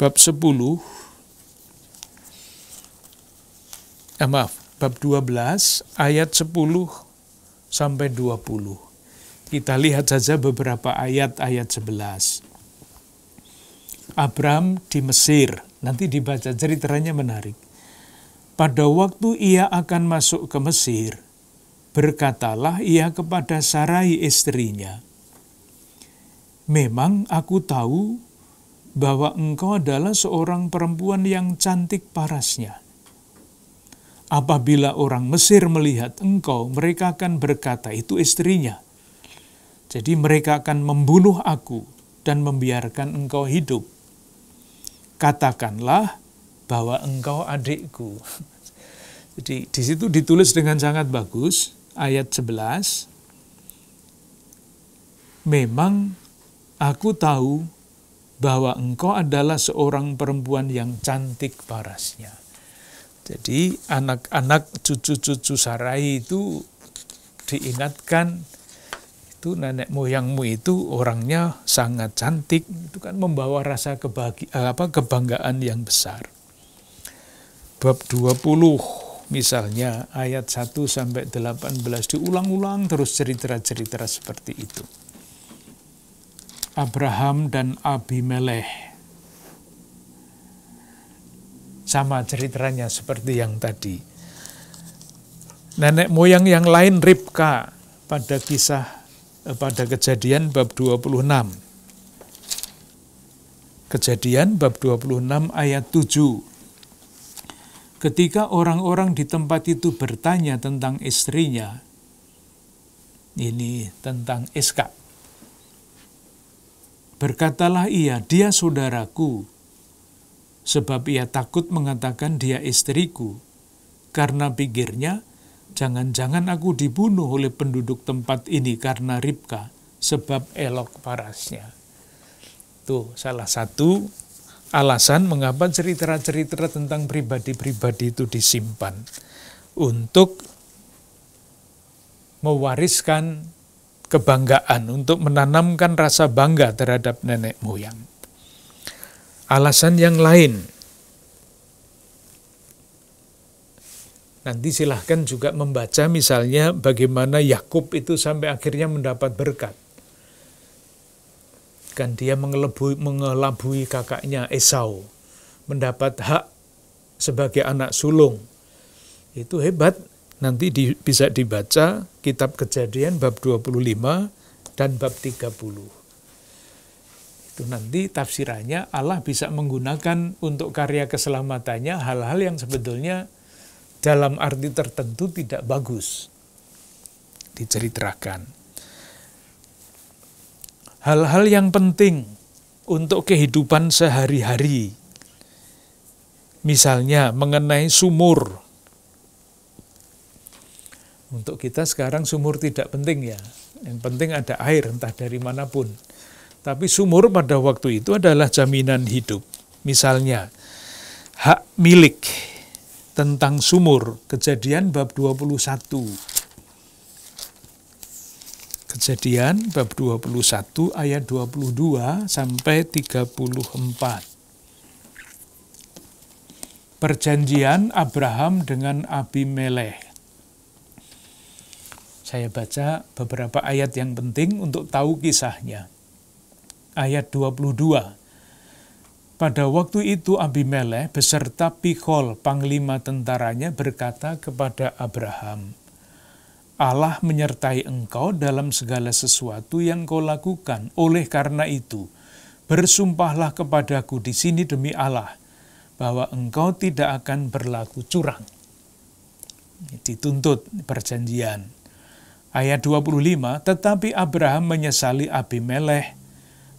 bab 10, bab 12 ayat 10 sampai 20. Kita lihat saja beberapa ayat-ayat 11. Abram di Mesir, nanti dibaca ceritanya menarik. Pada waktu ia akan masuk ke Mesir, berkatalah ia kepada Sarai istrinya, "Memang aku tahu bahwa engkau adalah seorang perempuan yang cantik parasnya. Apabila orang Mesir melihat engkau, mereka akan berkata, itu istrinya. Jadi mereka akan membunuh aku dan membiarkan engkau hidup. Katakanlah bahwa engkau adikku." Jadi di situ ditulis dengan sangat bagus ayat 11. Memang aku tahu bahwa engkau adalah seorang perempuan yang cantik parasnya. Jadi anak-anak cucu-cucu Sarai itu diingatkan, itu nenek moyangmu itu orangnya sangat cantik, itu kan membawa rasa kebanggaan yang besar. Bab 20 misalnya ayat 1 sampai 18 diulang-ulang terus cerita-cerita seperti itu. Abraham dan Abimelekh. Sama ceritanya seperti yang tadi. nenek moyang yang lain Ribka pada Kejadian bab 26. Kejadian bab 26 ayat 7. Ketika orang-orang di tempat itu bertanya tentang istrinya, ini tentang Iska, berkatalah ia, dia saudaraku, sebab ia takut mengatakan dia istriku, karena pikirnya, jangan-jangan aku dibunuh oleh penduduk tempat ini karena Ribka, sebab elok parasnya. Tuh salah satu alasan mengapa cerita-cerita tentang pribadi-pribadi itu disimpan. Untuk mewariskan kebanggaan, untuk menanamkan rasa bangga terhadap nenek moyang. Alasan yang lain, nanti silahkan juga membaca misalnya bagaimana Yakub itu sampai akhirnya mendapat berkat. Kan dia mengelabui kakaknya Esau, mendapat hak sebagai anak sulung. Itu hebat. Nanti bisa dibaca kitab Kejadian bab 25 dan bab 30. Itu nanti tafsirannya Allah bisa menggunakan untuk karya keselamatannya hal-hal yang sebetulnya dalam arti tertentu tidak bagus diceritakan. Hal-hal yang penting untuk kehidupan sehari-hari, misalnya mengenai sumur. Untuk kita sekarang sumur tidak penting ya, yang penting ada air entah dari manapun. Tapi sumur pada waktu itu adalah jaminan hidup. Misalnya, hak milik tentang sumur, Kejadian bab 21. Kejadian bab 21 ayat 22 sampai 34. Perjanjian Abraham dengan Abimelekh. Saya baca beberapa ayat yang penting untuk tahu kisahnya. Ayat 22. Pada waktu itu Abimelekh beserta Pikhol, panglima tentaranya, berkata kepada Abraham, Allah menyertai engkau dalam segala sesuatu yang kau lakukan. Oleh karena itu, bersumpahlah kepadaku di sini demi Allah, bahwa engkau tidak akan berlaku curang. Dituntut perjanjian. Ayat 25, tetapi Abraham menyesali Abimelekh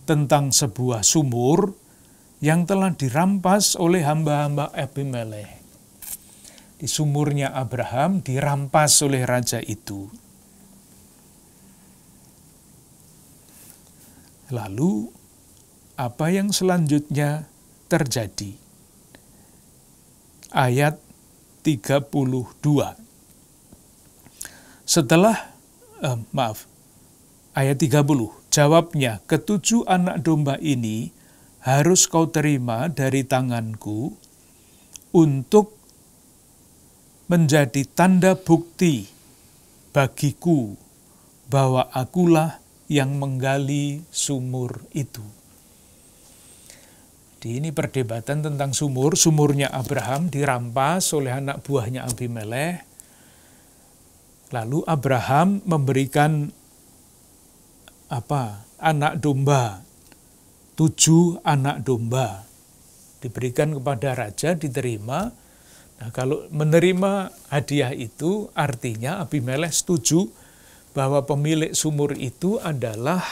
tentang sebuah sumur yang telah dirampas oleh hamba-hamba Abimelekh. Di sumurnya Abraham dirampas oleh raja itu. Lalu, apa yang selanjutnya terjadi? Ayat 32. Ayat 30. Jawabnya, ketujuh anak domba ini harus kau terima dari tanganku untuk menjadi tanda bukti bagiku bahwa akulah yang menggali sumur itu. Ini perdebatan tentang sumur. Sumurnya Abraham dirampas oleh anak buahnya Abimelekh. Lalu Abraham memberikan anak domba, 7 anak domba. Diberikan kepada raja, diterima. Nah, kalau menerima hadiah itu artinya Abimelekh setuju bahwa pemilik sumur itu adalah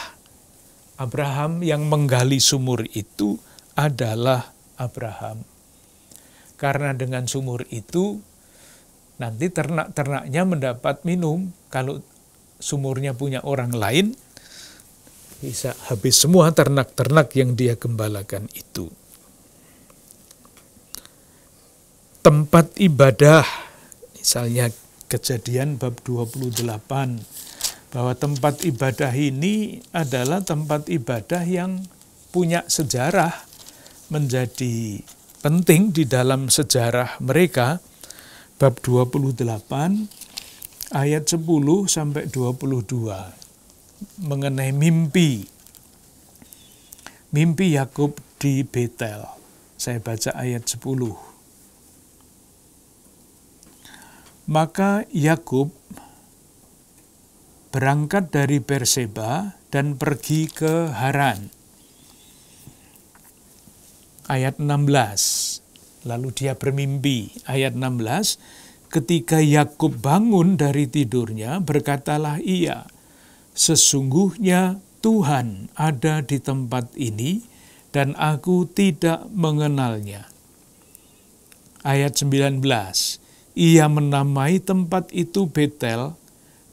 Abraham, yang menggali sumur itu adalah Abraham. Karena dengan sumur itu nanti ternak-ternaknya mendapat minum. Kalau sumurnya punya orang lain, bisa habis semua ternak-ternak yang dia gembalakan itu. Tempat ibadah, misalnya Kejadian bab 28, bahwa tempat ibadah ini adalah tempat ibadah yang punya sejarah, menjadi penting di dalam sejarah mereka. Bab 28 ayat 10 sampai 22 mengenai mimpi Yakub di Betel. Saya baca ayat 10. Maka Yakub berangkat dari Berseba dan pergi ke Haran. Ayat 16. Lalu dia bermimpi. Ayat 16. Ketika Yakub bangun dari tidurnya, berkatalah ia, sesungguhnya Tuhan ada di tempat ini dan aku tidak mengenalnya. Ayat 19. Ia menamai tempat itu Betel,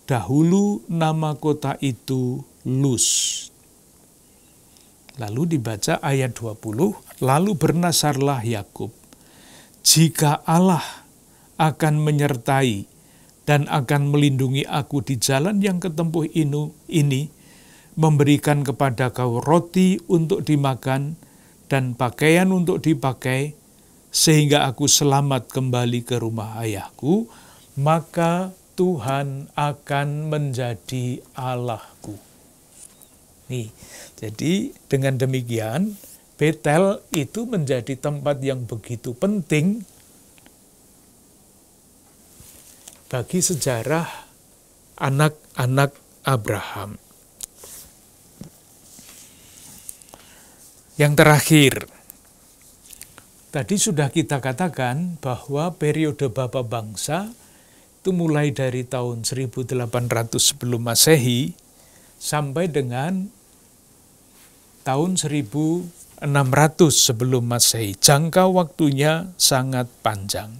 dahulu nama kota itu Luz. Lalu dibaca ayat 20, lalu bernasarlah Yakub, jika Allah akan menyertai dan akan melindungi aku di jalan yang ketempuh ini, memberikan kepada kau roti untuk dimakan dan pakaian untuk dipakai, sehingga aku selamat kembali ke rumah ayahku, maka Tuhan akan menjadi Allahku. Nih, jadi dengan demikian, Betel itu menjadi tempat yang begitu penting bagi sejarah anak-anak Abraham. Yang terakhir, tadi sudah kita katakan bahwa periode Bapa Bangsa itu mulai dari tahun 1800 sebelum Masehi sampai dengan tahun 1600 sebelum Masehi. Jangka waktunya sangat panjang.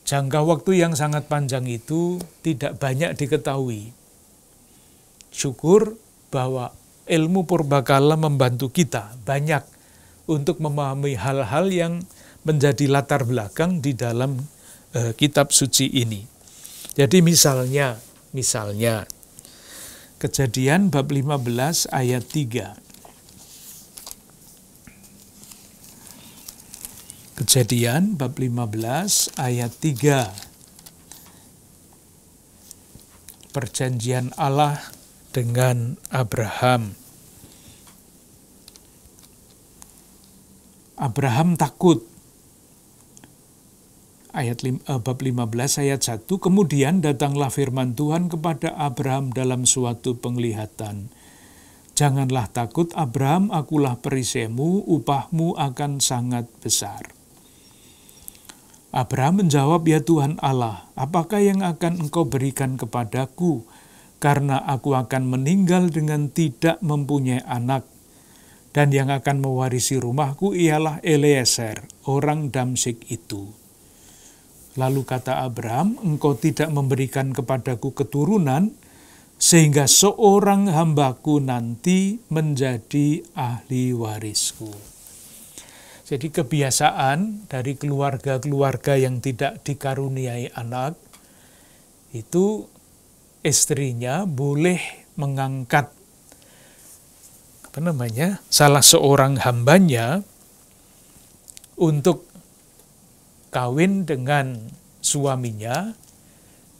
Jangka waktu yang sangat panjang itu tidak banyak diketahui. Syukur bahwa ilmu purbakala membantu kita banyak untuk memahami hal-hal yang menjadi latar belakang di dalam kitab suci ini. Jadi misalnya Kejadian bab 15 ayat 3. Kejadian bab 15 ayat 3. Perjanjian Allah dengan Abraham. Abraham takut. Bab 15 ayat 1. Kemudian datanglah firman Tuhan kepada Abraham dalam suatu penglihatan. Janganlah takut Abraham, akulah perisaimu, upahmu akan sangat besar. Abraham menjawab, ya Tuhan Allah, apakah yang akan engkau berikan kepadaku? Karena aku akan meninggal dengan tidak mempunyai anak. Dan yang akan mewarisi rumahku ialah Eliezer, orang Damsyik itu. Lalu kata Abraham, engkau tidak memberikan kepadaku keturunan, sehingga seorang hambaku nanti menjadi ahli warisku. Jadi kebiasaan dari keluarga-keluarga yang tidak dikaruniai anak, itu istrinya boleh mengangkat salah seorang hambanya untuk kawin dengan suaminya,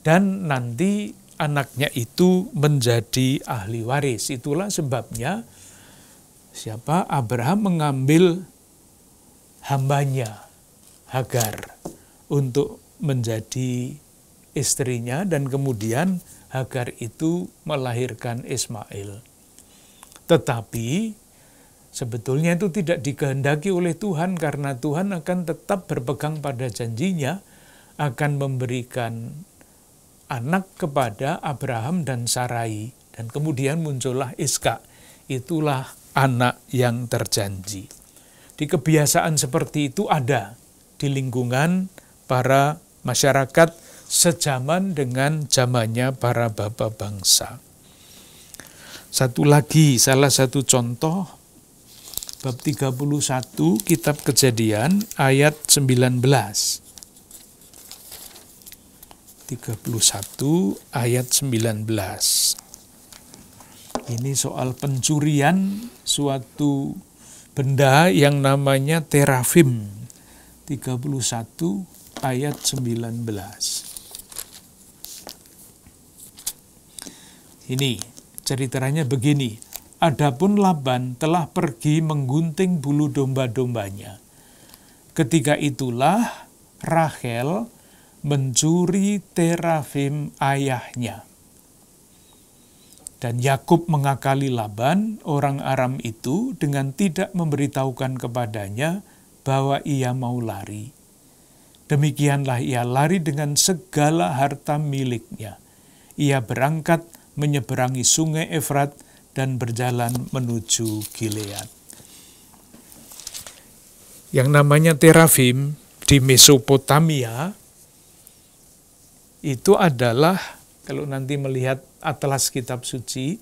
dan nanti anaknya itu menjadi ahli waris. Itulah sebabnya Abraham mengambil hambanya Hagar untuk menjadi istrinya, dan kemudian Hagar itu melahirkan Ismail. Tetapi sebetulnya itu tidak dikehendaki oleh Tuhan, karena Tuhan akan tetap berpegang pada janjinya akan memberikan anak kepada Abraham dan Sarai, dan kemudian muncullah Ishak. Itulah anak yang terjanji. Di kebiasaan seperti itu ada di lingkungan para masyarakat sejaman dengan zamannya para bapa bangsa. Satu lagi, salah satu contoh, bab 31 kitab Kejadian ayat 19. 31 ayat 19. Ini soal pencurian suatu benda yang namanya terafim. 31 ayat 19. Ini ceritanya begini. Adapun Laban telah pergi menggunting bulu domba-dombanya. Ketika itulah Rachel mencuri terafim ayahnya. Dan Yakub mengakali Laban, orang Aram itu, dengan tidak memberitahukan kepadanya bahwa ia mau lari. Demikianlah ia lari dengan segala harta miliknya. Ia berangkat menyeberangi sungai Efrat dan berjalan menuju Gilead. Yang namanya terafim di Mesopotamia itu adalah, kalau nanti melihat atlas kitab suci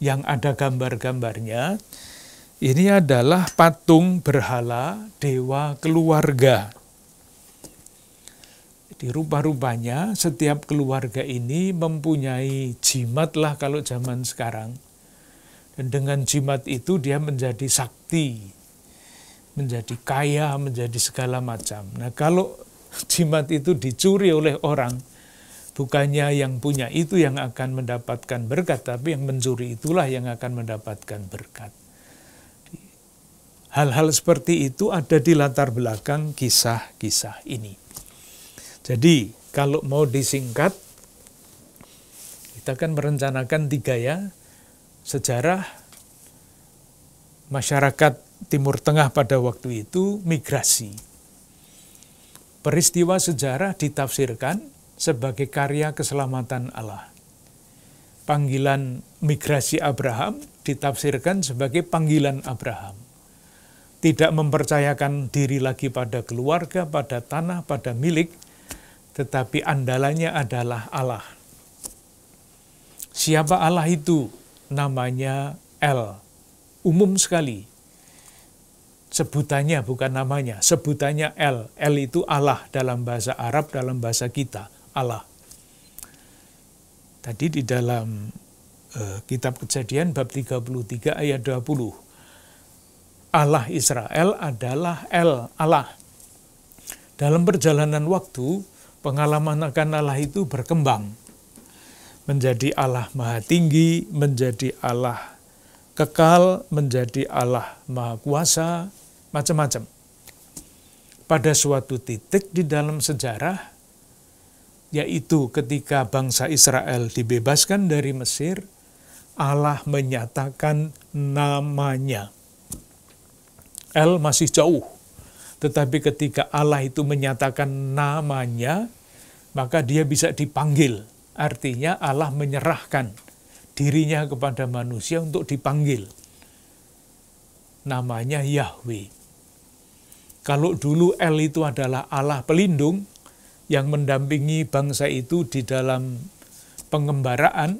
yang ada gambar-gambarnya, ini adalah patung berhala dewa keluarga. Jadi rupa-rupanya setiap keluarga ini mempunyai jimat lah kalau zaman sekarang. Dan dengan jimat itu dia menjadi sakti, menjadi kaya, menjadi segala macam. Nah kalau jimat itu dicuri oleh orang, bukannya yang punya itu yang akan mendapatkan berkat, tapi yang mencuri itulah yang akan mendapatkan berkat. Hal-hal seperti itu ada di latar belakang kisah-kisah ini. Jadi, kalau mau disingkat, kita akan merencanakan 3 ya. Sejarah masyarakat Timur Tengah pada waktu itu migrasi. Peristiwa sejarah ditafsirkan sebagai karya keselamatan Allah. Panggilan migrasi Abraham ditafsirkan sebagai panggilan Abraham. Tidak mempercayakan diri lagi pada keluarga, pada tanah, pada milik, tetapi andalannya adalah Allah. Siapa Allah itu? Namanya El. Umum sekali. Sebutannya bukan namanya, sebutannya El. El itu Allah dalam bahasa Arab, dalam bahasa kita, Allah. Tadi di dalam kitab Kejadian bab 33 ayat 20. Allah Israel adalah El, Allah. Dalam perjalanan waktu, pengalaman akan Allah itu berkembang. Menjadi Allah Maha Tinggi, menjadi Allah kekal, menjadi Allah Maha Kuasa, macam-macam. Pada suatu titik di dalam sejarah, yaitu ketika bangsa Israel dibebaskan dari Mesir, Allah menyatakan namanya. El masih jauh, tetapi ketika Allah itu menyatakan namanya, maka dia bisa dipanggil. Artinya Allah menyerahkan dirinya kepada manusia untuk dipanggil. Namanya Yahweh. Kalau dulu El itu adalah Allah pelindung yang mendampingi bangsa itu di dalam pengembaraan,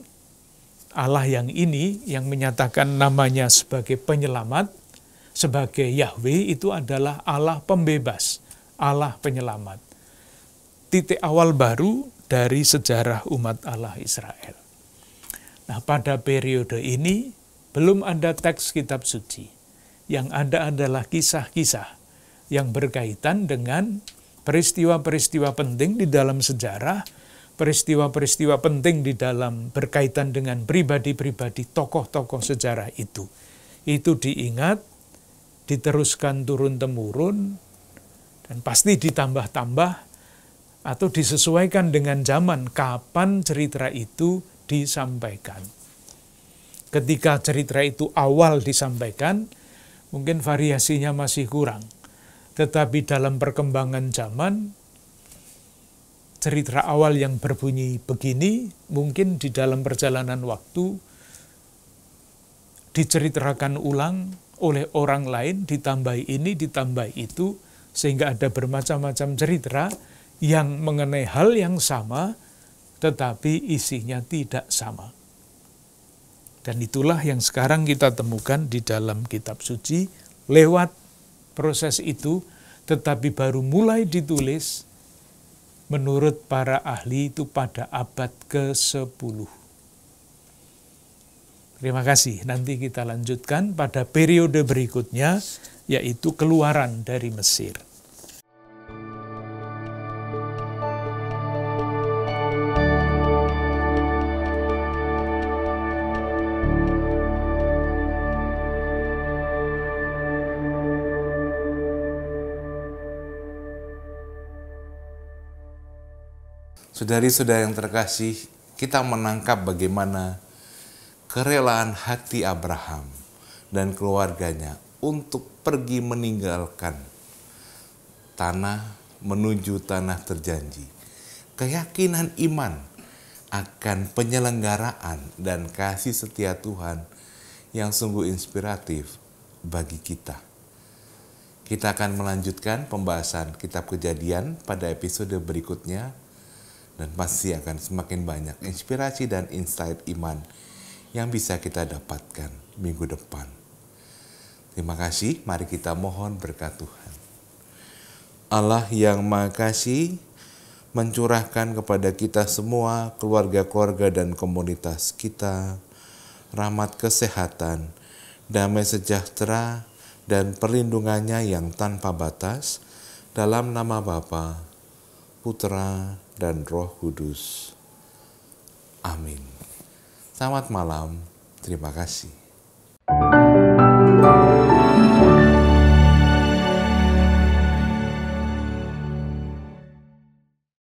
Allah yang ini yang menyatakan namanya sebagai penyelamat, sebagai Yahweh itu adalah Allah pembebas, Allah penyelamat. Titik awal baru dari sejarah umat Allah Israel. Nah, pada periode ini belum ada teks kitab suci. Yang ada adalah kisah-kisah yang berkaitan dengan peristiwa-peristiwa penting di dalam sejarah, peristiwa-peristiwa penting di dalam berkaitan dengan pribadi-pribadi tokoh-tokoh sejarah itu. Itu diingat, diteruskan turun-temurun, dan pasti ditambah-tambah atau disesuaikan dengan zaman kapan cerita itu disampaikan. Ketika cerita itu awal disampaikan, mungkin variasinya masih kurang. Tetapi dalam perkembangan zaman, cerita awal yang berbunyi begini, mungkin di dalam perjalanan waktu diceritakan ulang oleh orang lain, ditambah ini, ditambah itu, sehingga ada bermacam-macam cerita yang mengenai hal yang sama, tetapi isinya tidak sama. Dan itulah yang sekarang kita temukan di dalam kitab suci, lewat proses itu, tetapi baru mulai ditulis menurut para ahli itu pada abad ke-10. Terima kasih, nanti kita lanjutkan pada periode berikutnya, yaitu keluaran dari Mesir. Saudari-saudari yang terkasih, kita menangkap bagaimana kerelaan hati Abraham dan keluarganya untuk pergi meninggalkan tanah menuju tanah terjanji. Keyakinan iman akan penyelenggaraan dan kasih setia Tuhan yang sungguh inspiratif bagi kita. Kita akan melanjutkan pembahasan kitab Kejadian pada episode berikutnya, dan pasti akan semakin banyak inspirasi dan insight iman yang bisa kita dapatkan minggu depan. Terima kasih, mari kita mohon berkat Tuhan. Allah yang Maha Kasih mencurahkan kepada kita semua, keluarga-keluarga dan komunitas kita, rahmat kesehatan, damai sejahtera, dan perlindungannya yang tanpa batas, dalam nama Bapa, Putra, dan Roh Kudus. Amin. Selamat malam. Terima kasih.